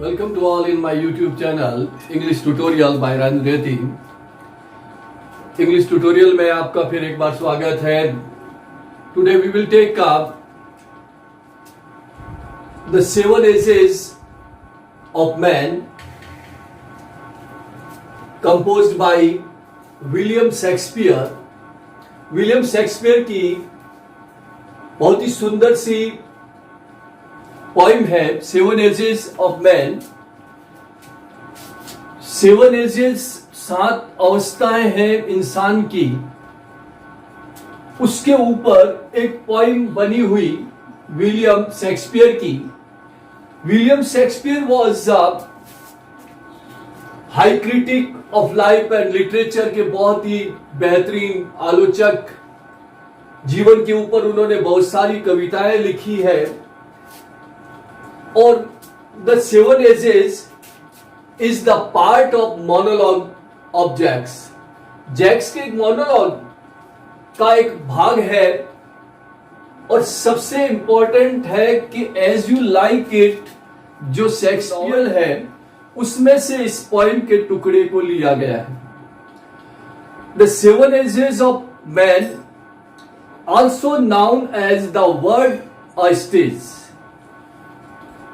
Welcome to all in my YouTube channel English Tutorial by Ran Reddy. English Tutorial में आपका फिर एक बार स्वागत है. Today we will take up the 7 Ages of Man composed by William Shakespeare. William शेक्सपियर की बहुत ही सुंदर सी पोइम है 7 एजेस ऑफ मैन. 7 एजेस 7 अवस्थाएं हैं इंसान की. उसके ऊपर एक पोइम बनी हुई विलियम शेक्सपियर की. William Shakespeare was high critic of life and literature के बहुत ही बेहतरीन आलोचक. जीवन के ऊपर उन्होंने बहुत सारी कविताएं लिखी है. और the 7 ages is the part of monologue of Jaques. Jaques के एक मोनोलॉग का एक भाग है और सबसे इंपॉर्टेंट है कि एज यू लाइक इट जो शेक्सपियर है उसमें से इस पोएम के टुकड़े को लिया गया है. The 7 ages of man also known as the world a stage.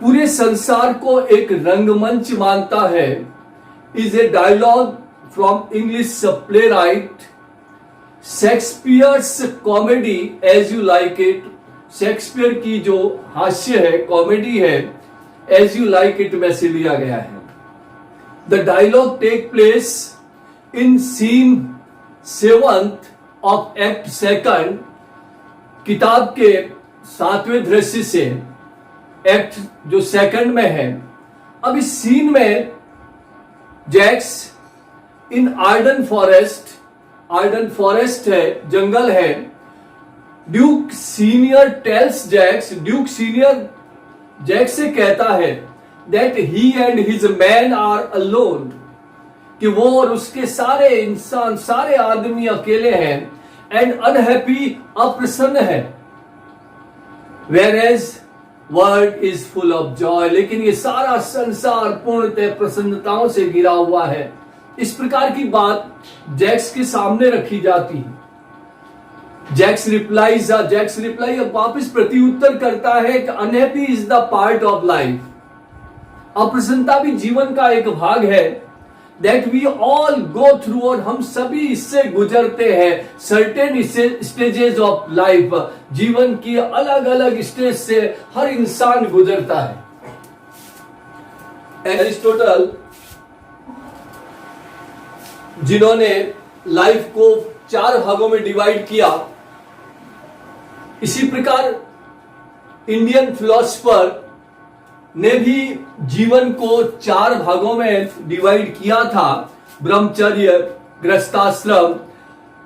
पूरे संसार को एक रंगमंच मानता है. Is a dialogue from English play right Shakespeare's comedy as you like it. Shakespeare की जो हास्य है, कॉमेडी है, एज यू लाइक इट में से लिया गया है. The dialogue take place in scene 7th of act 2. किताब के 7वें दृश्य से एक्ट जो 2 में है. अब इस सीन में Jaques in Arden forest, Arden forest है, जंगल है. Duke Senior tells Jaques, Duke Senior Jaques से कहता है that he and his man are alone, कि वो और उसके सारे इंसान, सारे आदमी अकेले हैं. एंड अनहैप्पी, अप्रसन्न है. Whereas world is full of joy, लेकिन ये सारा संसार पूर्णतः प्रसन्नताओं से घिरा हुआ है. इस प्रकार की बात जैक्स के सामने रखी जाती है. जैक्स रिप्लाई अब वापस प्रत्युत्तर करता है कि unhappy is the part of life. अप्रसन्नता भी जीवन का एक भाग है. That we all go through, और हम सभी इससे गुजरते हैं. सर्टेन स्टेजेस ऑफ लाइफ, जीवन की अलग अलग स्टेज से हर इंसान गुजरता है. एरिस्टोटल जिन्होंने लाइफ को 4 भागों में डिवाइड किया, इसी प्रकार इंडियन फिलोसफर ने भी जीवन को 4 भागों में डिवाइड किया था. ब्रह्मचर्य, गृहस्थाश्रम,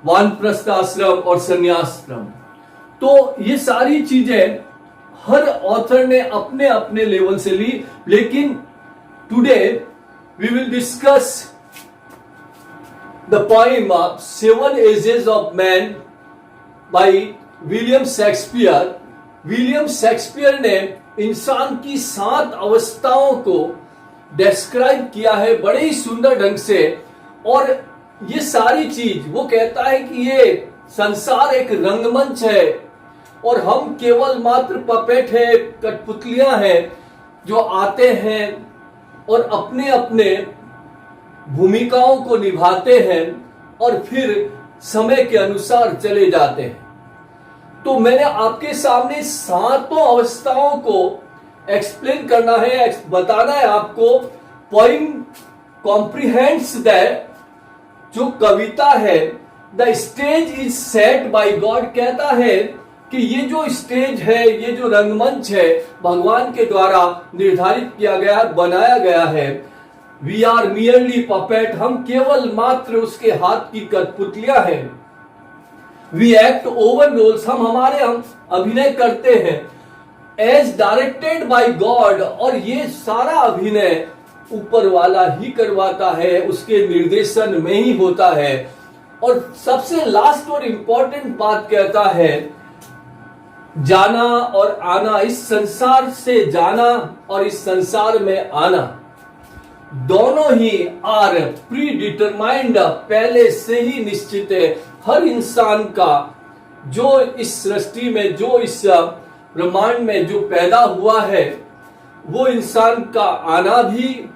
वानप्रस्थाश्रम और संन्यासाश्रम. तो ये सारी चीजें हर ऑथर ने अपने अपने लेवल से ली. लेकिन today we will discuss the poem 7 ages of man by William Shakespeare. William Shakespeare ने इंसान की 7 अवस्थाओं को डिस्क्राइब किया है बड़े ही सुंदर ढंग से. और ये सारी चीज वो कहता है कि ये संसार एक रंगमंच है और हम केवल मात्र पपेट है, कठपुतलियां हैं जो आते हैं और अपने अपने भूमिकाओं को निभाते हैं और फिर समय के अनुसार चले जाते हैं. तो मैंने आपके सामने 7 अवस्थाओं को एक्सप्लेन करना है, बताना है आपको. पोइम कॉम्प्रिहेंड्स दैट, जो कविता है, the stage is set by God, कहता है कि ये जो स्टेज है, ये जो रंगमंच है, भगवान के द्वारा निर्धारित किया गया, बनाया गया है. वी आर मियरली पपेट, हम केवल मात्र उसके हाथ की कठपुतलियां हैं. वी एक्ट ओवर रोल्स, हम अभिनय करते हैं. एज डायरेक्टेड बाय गॉड, और ये सारा अभिनय ऊपर वाला ही करवाता है, उसके निर्देशन में ही होता है. और सबसे लास्ट और इंपॉर्टेंट बात कहता है जाना और आना, इस संसार से जाना और इस संसार में आना, दोनों ही आर प्री डिटरमाइंड, पहले से ही निश्चित है। हर इंसान का जो इस सृष्टि में, जो इस ब्रह्मांड में जो पैदा हुआ है, वो इंसान का आना भी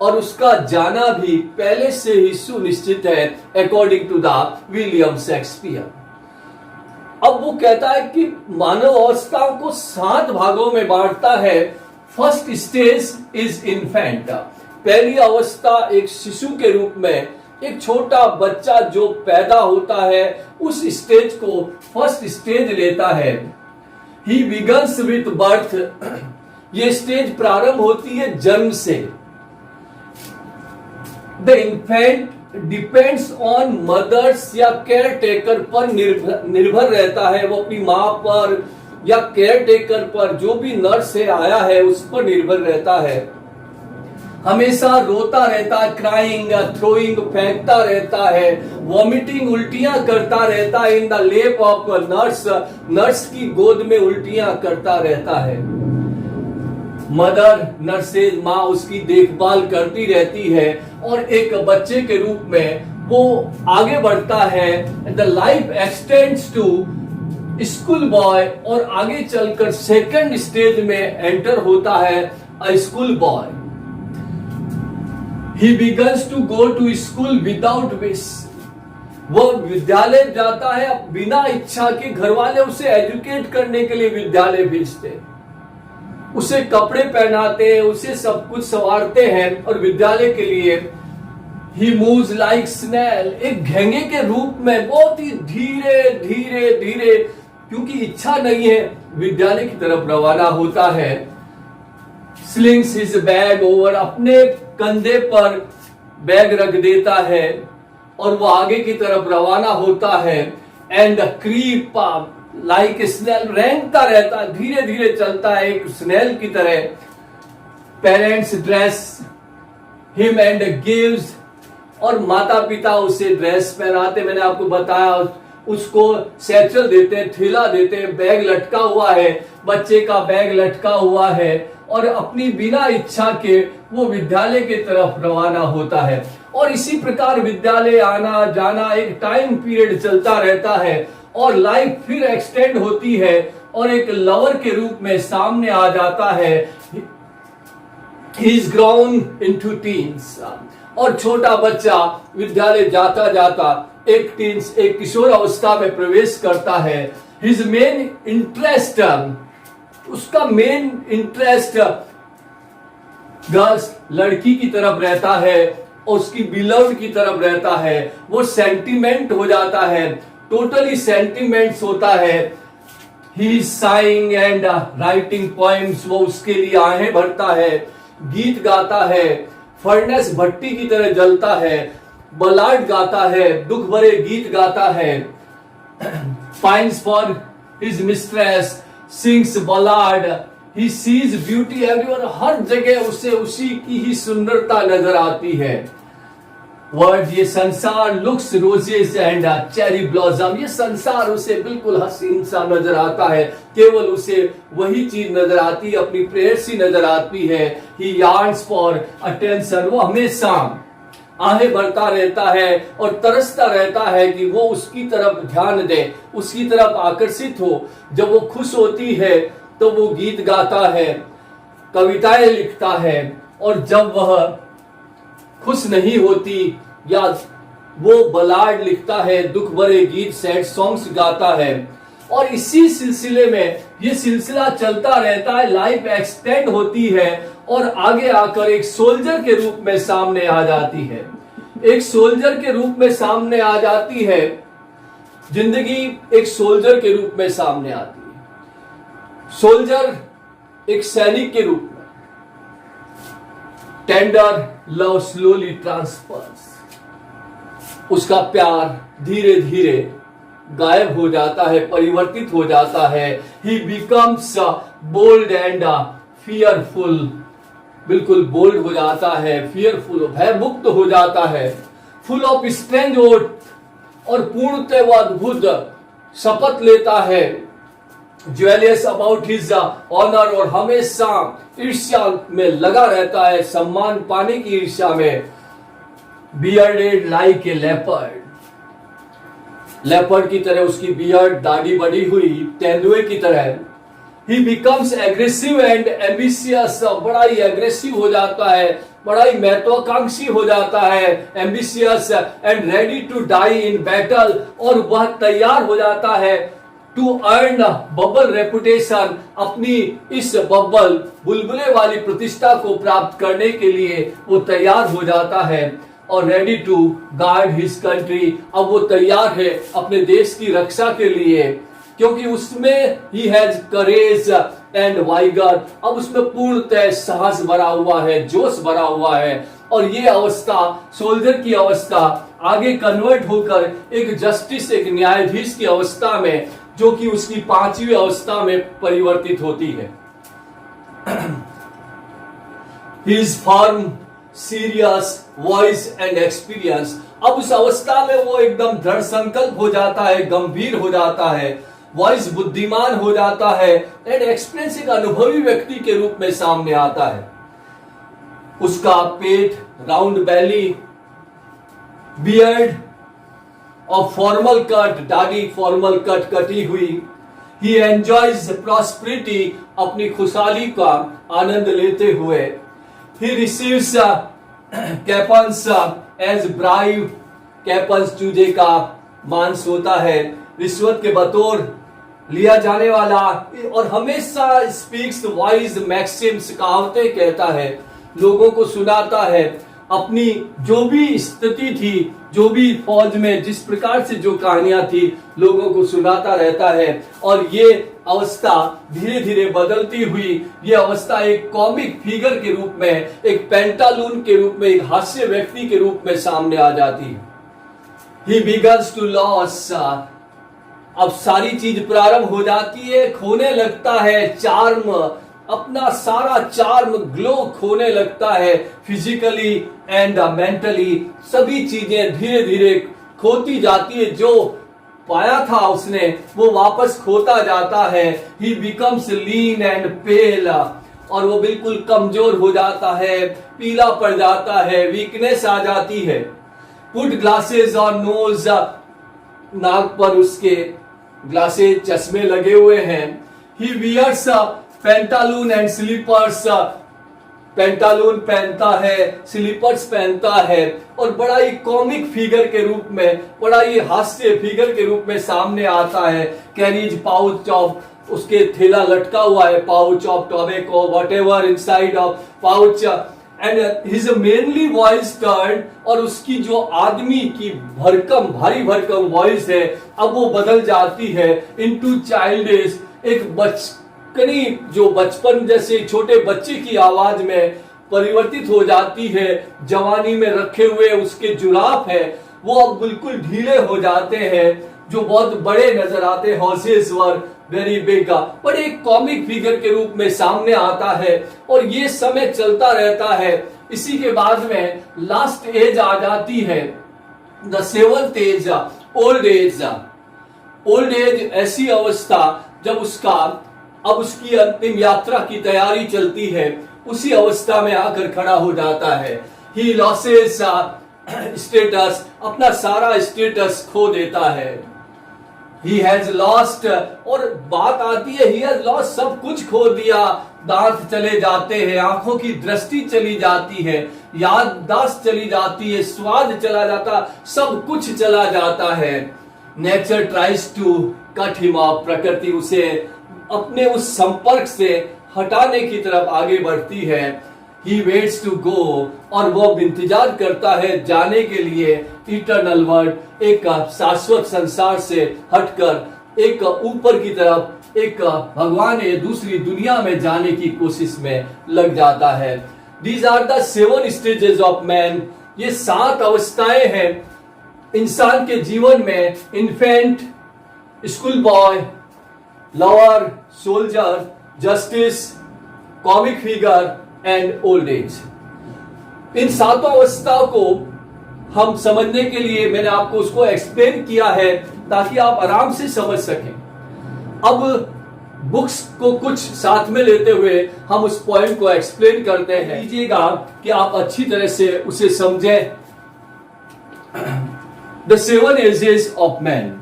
और उसका जाना भी पहले से ही सुनिश्चित है, according to the William Shakespeare. अब वो कहता है कि मानव अवस्था को 7 भागों में बांटता है। फर्स्ट स्टेज इज इन्फेंट, पहली अवस्था एक शिशु के रूप में, एक छोटा बच्चा जो पैदा होता है, उस स्टेज को फर्स्ट स्टेज लेता है। ही बिगन्स विथ बर्थ, ये स्टेज प्रारंभ होती है जन्म से। The infant depends on mothers या केयर टेकर पर निर्भर रहता है, वो अपनी मां पर या केयर टेकर पर, जो भी नर्स से आया है उस पर निर्भर रहता है। हमेशा रोता रहता है, क्राइंग, थ्रोइंग, फेंकता रहता है, वॉमिटिंग, उल्टियां करता रहता है। इन द लेप ऑफ नर्स, नर्स की गोद में उल्टियां करता रहता है। मदर, नर्सेज, माँ उसकी देखभाल करती रहती है और एक बच्चे के रूप में वो आगे बढ़ता है। The life extends to school boy, और आगे चलकर सेकंड स्टेज में एंटर होता है a school boy. He begins to go to school without wish, वो विद्यालय जाता है बिना इच्छा के। घर वाले उसे एजुकेट करने के लिए विद्यालय भेजते हैं, उसे कपड़े पहनाते हैं, उसे सब कुछ संवारते हैं और विद्यालय के लिए। He moves like snail, एक घेंगे के रूप में बहुत ही धीरे धीरे धीरे, क्योंकि इच्छा नहीं है, विद्यालय की तरफ रवाना होता है। Slings his bag over, अपने कंधे पर बैग रख देता है और वो आगे की तरफ रवाना होता है। एंड क्रीप लाइक स्नेल, रेंगता रहता है, धीरे धीरे चलता है एक स्नेल की तरह। Parents dress him and gives, और माता पिता उसे ड्रेस पहनाते, मैंने आपको बताया, उसको सैचल देते हैं, थैला देते हैं, बैग लटका हुआ है, बच्चे का बैग लटका हुआ है और अपनी बिना इच्छा के वो विद्यालय की तरफ रवाना होता है। और इसी प्रकार विद्यालय आना जाना एक टाइम पीरियड चलता रहता है और लाइफ फिर एक्सटेंड होती है और एक लवर के रूप में सामने आ जाता है। He is grown into teens, और छोटा बच्चा विद्यालय जाता जाता एक टीन्स, एक किशोर अवस्था में प्रवेश करता है। His main interest, उसका मेन इंटरेस्ट गर्ल्स, लड़की की तरफ रहता है और उसकी बिलव्ड की तरफ रहता है। वो सेंटिमेंट हो जाता है, टोटली सेंटिमेंट्स होता है। He is saying and writing poems, वो उसके लिए आहें भरता है, गीत गाता है, फर्नेस भट्टी की तरह जलता है, बलाड गाता है, दुख भरे गीत गाता है। Pines for his mistress, sings ballad, he sees beauty everywhere, हर जगह उसे उसी की ही सुंदरता नजर आती है। वर्ड, ये संसार looks roses and cherry blossom, ये संसार उसे बिल्कुल हसीन सा नजर आता है, केवल उसे वही चीज नजर आती है, अपनी प्रेयसी नजर आती है। ही यार्न्स फॉर अटेंशन, वो हमेशा आहें भरता रहता है और तरसता रहता है कि वो उसकी तरफ ध्यान दे, उसकी तरफ आकर्षित हो। जब वो खुश होती है तो वो गीत गाता है, कविताएं लिखता है, और जब वह खुश नहीं होती या वो बलाड लिखता है, दुख भरे गीत, सैड सॉन्ग्स गाता है। और इसी सिलसिले में ये सिलसिला चलता रहता है, लाइफ एक्सटेंड होती है और आगे आकर एक सोल्जर के रूप में सामने आ जाती है, एक सोल्जर के रूप में सामने आ जाती है। जिंदगी एक सोल्जर के रूप में सामने आती है। सोल्जर एक सैनिक के रूप में, टेंडर लव स्लोली ट्रांसफर्स, उसका प्यार धीरे धीरे गायब हो जाता है, परिवर्तित हो जाता है। He becomes bold and fearful, बिल्कुल बोल्ड हो जाता है, फियरफुल, भयमुक्त हो जाता है। फुल ऑफ स्ट्रेंज ओथ, और पूर्णतः वो अद्भुत शपथ लेता है ज्वेलियस अबाउट हिज ऑनर, और हमेशा ईर्ष्या में लगा रहता है, सम्मान पाने की ईर्ष्या में। Bearded like a leopard, leopard की तरह उसकी बियर्ड, दाढ़ी बड़ी हुई तेंदुए की तरह। ही बिकम्स एग्रेसिव एंड एम्बिशियस, बड़ा ही एग्रेसिव हो जाता है, बड़ा ही महत्वाकांक्षी हो जाता है, ambitious and ready to die in battle, और वह तैयार हो जाता है टू अर्न बबल रेपुटेशन, अपनी इस बबल बुलबुले वाली प्रतिष्ठा को प्राप्त करने के लिए वो तैयार हो जाता है, और ready to guard his country, अब वो तैयार है अपने देश की रक्षा के लिए, क्योंकि उसमें he has courage and vigour, अब उसमें पूर्णतः साहस भरा हुआ है, जोश भरा हुआ है। और ये अवस्था, सोल्जर की अवस्था, आगे कन्वर्ट होकर एक जस्टिस, एक न्यायाधीश की अवस्था में, जो कि उसकी 5वीं अवस्था में परिवर्तित होती है। He is firm, serious, voice and experience, अब उस अवस्था में वो एकदम दृढ़ संकल्प हो जाता है, गंभीर हो जाता है, वॉइस बुद्धिमान हो जाता है, एंड एक्सपीरियंस एक अनुभवी व्यक्ति के रूप में सामने आता है। उसका पेट, राउंड बैली, बियर्ड और फॉर्मल कट, दाढ़ी फॉर्मल कट, कटी हुई। ही एंजॉयज प्रॉस्पेरिटी, अपनी खुशहाली का आनंद लेते हुए। He receives कैपन्स एज ब्राइब, कैपन्स चूजे का मांस होता है, रिश्वत के बतौर लिया जाने वाला, और हमेशा स्पीक्स वाइज मैक्सिम्स, कहावतें कहता है, लोगों को सुनाता है, अपनी जो भी स्थिति थी, जो भी फौज में जिस प्रकार से जो कहानियां थी, लोगों को सुनाता रहता है। और ये अवस्था धीरे धीरे बदलती हुई, ये अवस्था एक कॉमिक फिगर के रूप में, एक पेंटालून के रूप में, एक हास्य व्यक्ति के रूप में सामने आ जाती है। He begins to lose, अब सारी चीज प्रारंभ हो जाती है, खोने लगता है चार्म, अपना सारा चार्म, ग्लो खोने लगता है, फिजिकली एंड मेंटली, सभी चीजें धीरे धीरे खोती जाती है, जो पाया था उसने वो वापस खोता जाता है। He becomes lean and pale, और वो बिल्कुल कमजोर हो जाता है, पीला पड़ जाता है, वीकनेस आ जाती है। पुट ग्लासेस ऑन नोज, नाक पर उसके ग्लासेस, चश्मे लगे हुए हैं। He wears pantaloon and slippers, pantaloon पहनता है, स्लीपर्स पहनता है, और बड़ा ही कॉमिक फिगर के रूप में, बड़ा ही हास्य फिगर के रूप में सामने आता है। कैरीज पाउच ऑफ, उसके थैला लटका हुआ है, pouch of tobacco, whatever inside of pouch, and his mainly voice turn, और उसकी जो आदमी की भरकम, भारी भरकम वॉइस है, अब वो बदल जाती है इनटू चाइल्डिश, एक बचकनी, जो बचपन जैसे छोटे बच्चे की आवाज में परिवर्तित हो जाती है। जवानी में रखे हुए उसके जुराफ है, वो अब बिल्कुल ढीले हो जाते हैं, जो बहुत बड़े नजर आते हैं, हॉर्सेस वर वेरी बिग, बड़े एक कॉमिक फिगर के रूप में सामने आता है। और ये समय चलता रहता है। इसी के बाद में लास्ट एज आ जाती है, the 7th age, old age. Old age ऐसी अवस्था जब उसका, अब उसकी अंतिम यात्रा की तैयारी चलती है, उसी अवस्था में आकर खड़ा हो जाता है। ही लॉसेस स्टेटस, अपना सारा स्टेटस खो देता है। He has lost, और बात आती है he has lost, सब कुछ खो दिया, दांत चले जाते हैं, आंखों की दृष्टि चली जाती है, याददाश्त चली जाती है, स्वाद चला जाता, सब कुछ चला जाता है। Nature tries to cut him off, प्रकृति उसे अपने उस संपर्क से हटाने की तरफ आगे बढ़ती है। He waits to go, और वो इंतजार करता है जाने के लिए इटर्नल वर्ल्ड, एक शाश्वत संसार से हटकर एक ऊपर की तरफ, एक भगवान या दूसरी दुनिया में जाने की कोशिश में लग जाता है। These are the 7 stages of man, ये 7 अवस्थाएं हैं इंसान के जीवन में। Infant, school boy, lover, soldier, justice, comic figure and old age. इन 7 अवस्थाओं को हम समझने के लिए मैंने आपको उसको एक्सप्लेन किया है, ताकि आप आराम से समझ सकें। अब बुक्स को कुछ साथ में लेते हुए हम उस पॉइंट को एक्सप्लेन करते हैं। लीजिएगा कि आप अच्छी तरह से उसे समझें। The 7 ages of man,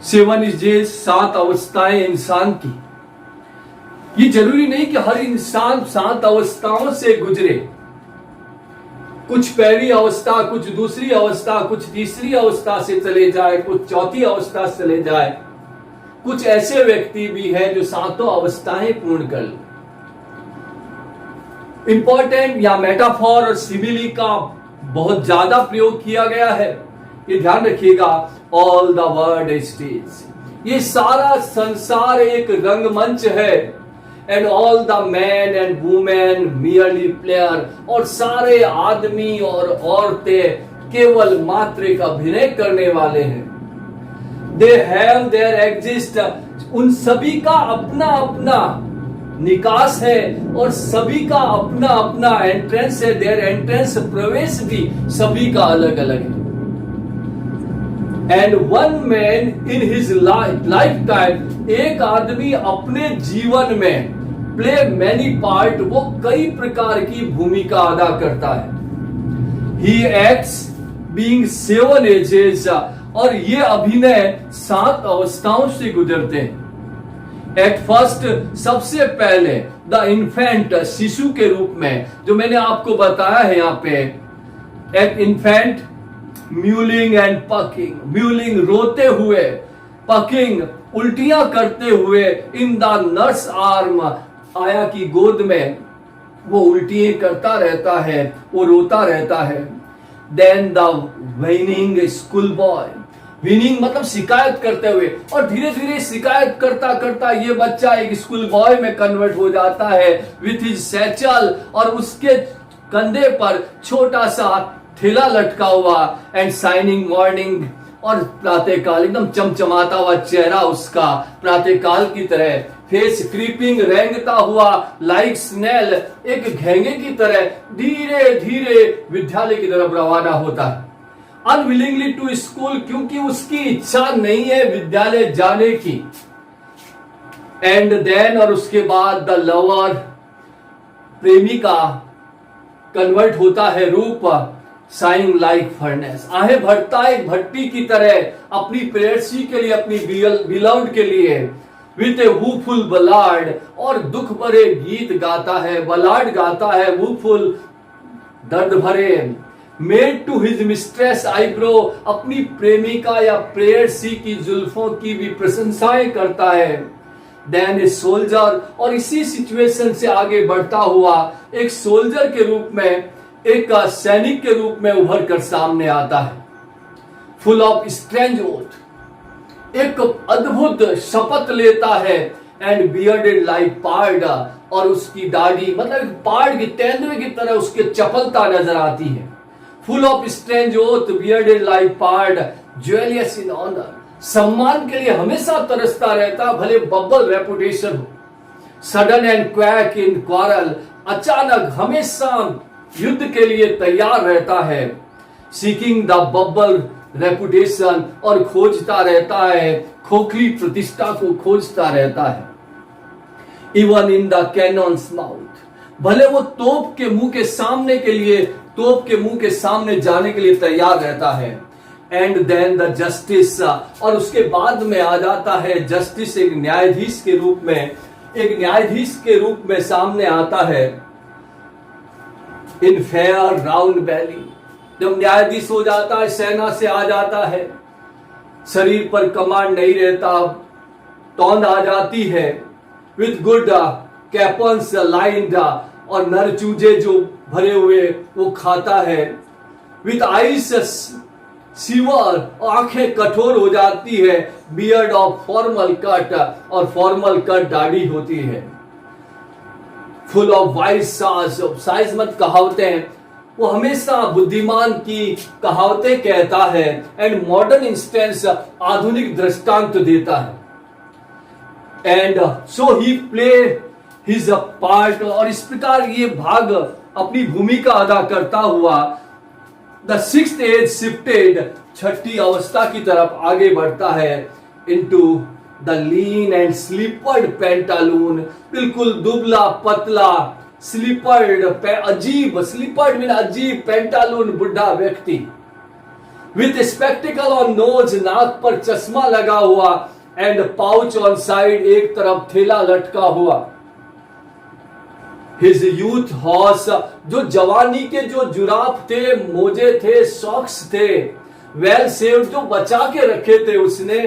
7 ages, 7 अवस्थाएं इंसान की। ये जरूरी नहीं कि हर इंसान 7 अवस्थाओं से गुजरे। कुछ पहली अवस्था, कुछ दूसरी अवस्था, कुछ तीसरी अवस्था से चले जाए, कुछ चौथी अवस्था से चले जाए। कुछ ऐसे व्यक्ति भी हैं जो 7 अवस्थाएं पूर्ण कर ले। इंपॉर्टेंट या मेटाफॉर और सिमिली का बहुत ज्यादा प्रयोग किया गया है, ये ध्यान रखिएगा। ऑल द वर्ल्ड स्टेज, ये सारा संसार एक रंगमंच है। And all the man and women merely player, और सारे आदमी और औरतें केवल मात्र एक अभिनय करने वाले हैं। दे हैव देयर एग्जिस्ट, उन सभी का अपना अपना निकास है और सभी का अपना अपना एंट्रेंस है। देयर एंट्रेंस, प्रवेश भी सभी का अलग अलग है। And one man in his life time, एक आदमी अपने जीवन में प्ले मैनी पार्ट, वो कई प्रकार की भूमिका अदा करता है। ही एक्ट्स बीइंग 7 एजेस, और ये अभिनय 7 अवस्थाओं से गुजरते हैं। एट फर्स्ट, सबसे पहले द इन्फेंट, शिशु के रूप में, जो मैंने आपको बताया है यहाँ पे। At infant mewling and puking, mewling रोते हुए, पकिंग उल्टियां करते हुए, इन द नर्स आर्म, आया की गोद में वो उल्टियां करता रहता है, वो रोता रहता है। Then the whining school boy, whining मतलब शिकायत करते हुए, और धीरे धीरे शिकायत करता करता ये बच्चा एक स्कूल बॉय में कन्वर्ट हो जाता है। विथ हिज सैचल, और उसके कंधे पर छोटा सा थैला लटका हुआ। एंड शाइनिंग मॉर्निंग, और प्रातःकाल, एकदम चमचमाता हुआ चेहरा उसका प्रातःकाल की तरह। फेस क्रीपिंग, रेंगता हुआ लाइक स्नेल, एक घेंगे की तरह धीरे धीरे विद्यालय की तरफ रवाना होता है। अनविलिंगली टू स्कूल, क्योंकि उसकी इच्छा नहीं है विद्यालय जाने की। एंड देन, और उसके बाद द लवर, प्रेमिका कन्वर्ट होता है रूप, शाइनिंग लाइक फर्नेस, आहें भरता है भट्टी की तरह अपनी प्रेयसी के लिए, अपनी बिलव्ड के लिए। विथ ए वूफुल बलाड, और दुख भरे गीत गाता है, बलाड गाता है, वूफुल दर्द भरे। Made to his mistress eyebrow, अपनी प्रेमिका या प्रेयसी की जुल्फों की भी प्रशंसाएं करता है। देन ए सोल्जर, और इसी सिचुएशन से आगे बढ़ता हुआ एक सोल्जर के रूप में, एक सैनिक के रूप में उभर कर सामने आता है। फुल ऑफ स्ट्रेंज ओथ, एक अद्भुत शपथ लेता है। एंड बियर्डेड लाइक पार्ड, और उसकी दाढ़ी मतलब पार्ड की तेंदुए की तरह उसके चपलता नजर आती है। Full of strange oath, bearded like pard, jealous in honour, सम्मान के लिए हमेशा तरसता रहता, भले बब्बल रेपुटेशन हो। Sudden and quick in quarrel, अचानक हमेशा युद्ध के लिए तैयार रहता है। सीकिंग द बब्बल रेपुटेशन, और खोजता रहता है, खोखली प्रतिष्ठा को खोजता रहता है। Even in the cannon's mouth, भले वो तोप के मुंह के सामने के लिए, तोप के मुंह के सामने जाने के लिए तैयार रहता है। एंड देन द जस्टिस, और उसके बाद में आ जाता है जस्टिस, एक न्यायाधीश के रूप में, एक न्यायाधीश के रूप में सामने आता है। इन फेयर राउंड बैली, जब न्यायाधीश हो जाता है, सेना से आ जाता है, शरीर पर कमांड नहीं रहता, तौंद आ जाती है। विथ गुड कैपन्स लाइंड, और नर चूजे जो भरे हुए वो खाता है। विथ आइस सीवर, आंखें कठोर हो जाती है। बियर्ड ऑफ फॉर्मल कट, और फॉर्मल कट दाढ़ी होती है। Full of wise size, size मत कहावतें हैं, वो हमेशा बुद्धिमान की कहावतें कहता है। एंड मॉडर्न इंस्टेंस, आधुनिक दृष्टांत देता है। And so he play his part, और इस प्रकार ये भाग अपनी भूमिका अदा करता हुआ द 6th एज शिफ्टेड, 6ठी अवस्था की तरफ आगे बढ़ता है। Into the lean and slippered pantaloon, बिल्कुल दुबला पतला, स्लीपर्ड अजीब, स्लीपर्ड मीन अजीब, पेंटालून बुढ़ा व्यक्ति, विथ स्पेक्टिकल ऑन नोज, नाक पर चश्मा लगा हुआ, एंड पाउच ऑन साइड, एक तरफ थैला लटका हुआ। हिज यूथ हॉर्स, जो जवानी के जो जुराफ थे, मोजे थे, सॉक्स थे, वेल सेव्ड, जो बचा के रखे थे उसने,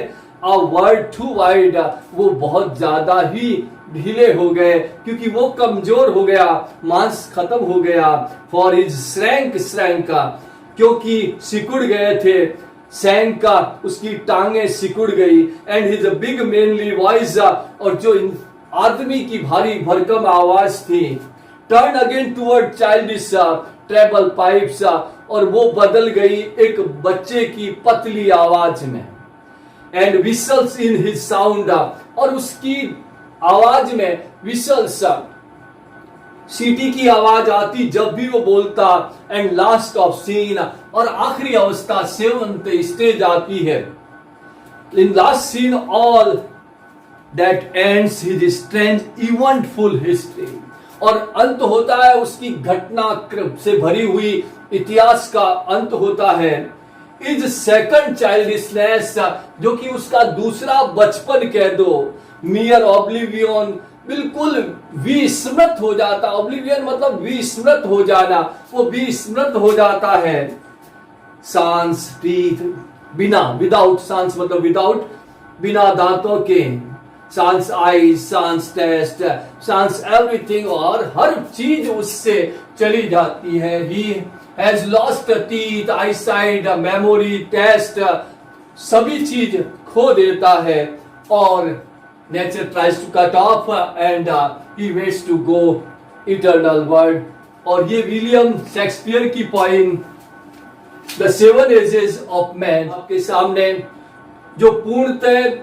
अ वर्ड टू वाइड, वो बहुत ज्यादा ही ढीले हो गए क्योंकि वो कमजोर हो गया, मांस खत्म हो गया। फॉर हिज श्रैंक का, क्योंकि सिकुड़ गए थे, सैंक का, उसकी टांगे सिकुड़ गई, and his big manly voice, और जो आदमी की भारी भरकम आवाज थी, turn again toward childish treble pipes, और वो बदल गई एक बच्चे की पतली आवाज में, and whistles in his sound, और उसकी आवाज में विसल्स, सीटी की आवाज आती जब भी वो बोलता, एंड लास्ट ऑफ सीन, और आखिरी अवस्था सेवंथ स्टेज आती है, in last seen all that ends his strange eventful history, और अंत होता है उसकी घटना से भरी हुई इतिहास का अंत होता है। इज सेकंड चाइल्डिशनेस, जो कि उसका दूसरा बचपन कह दो, मियर ऑब्लिवियन, बिल्कुल विस्मृत हो जाता, ऑब्लिवियन मतलब विस्मृत हो जाना, वो विस्मृत हो जाता है। सांस, टीथ, बिना, विदाउट, सांस मतलब विदाउट, बिना दांतों के, सांस आईज, सांस टेस्ट, सांस एवरीथिंग, और हर चीज उससे चली जाती है। He has lost teeth, eye sight, memory, taste, सभी चीज खो देता है, और nature tries to cut off and he waits to go eternal world. और ये विलियम शेक्सपियर की poem the seven ages of man आपके सामने, जो पूर्णतः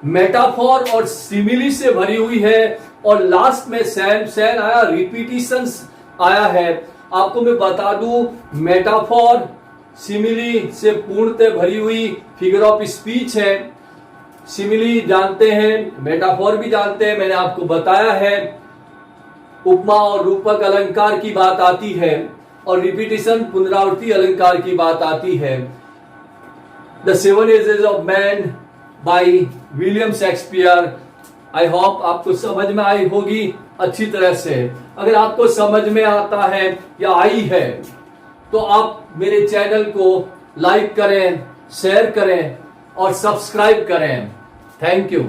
मेटाफोर और सिमिली से भरी हुई है, और लास्ट में सैन आया, रिपीटिशंस आया है। आपको मैं बता दूं, मेटाफोर सिमिली से पूर्णतः भरी हुई फिगर ऑफ स्पीच है। सिमिली जानते हैं, मेटाफोर भी जानते हैं, मैंने आपको बताया है। उपमा और रूपक अलंकार की बात आती है, और रिपीटिशन पुनरावृत्ति अलंकार की बात आती है। The seven ages of man by William Shakespeare. I hope आपको समझ में आई होगी अच्छी तरह से। अगर आपको समझ में आता है या आई है, तो आप मेरे चैनल को लाइक करें, शेयर करें और सब्सक्राइब करें। Thank you.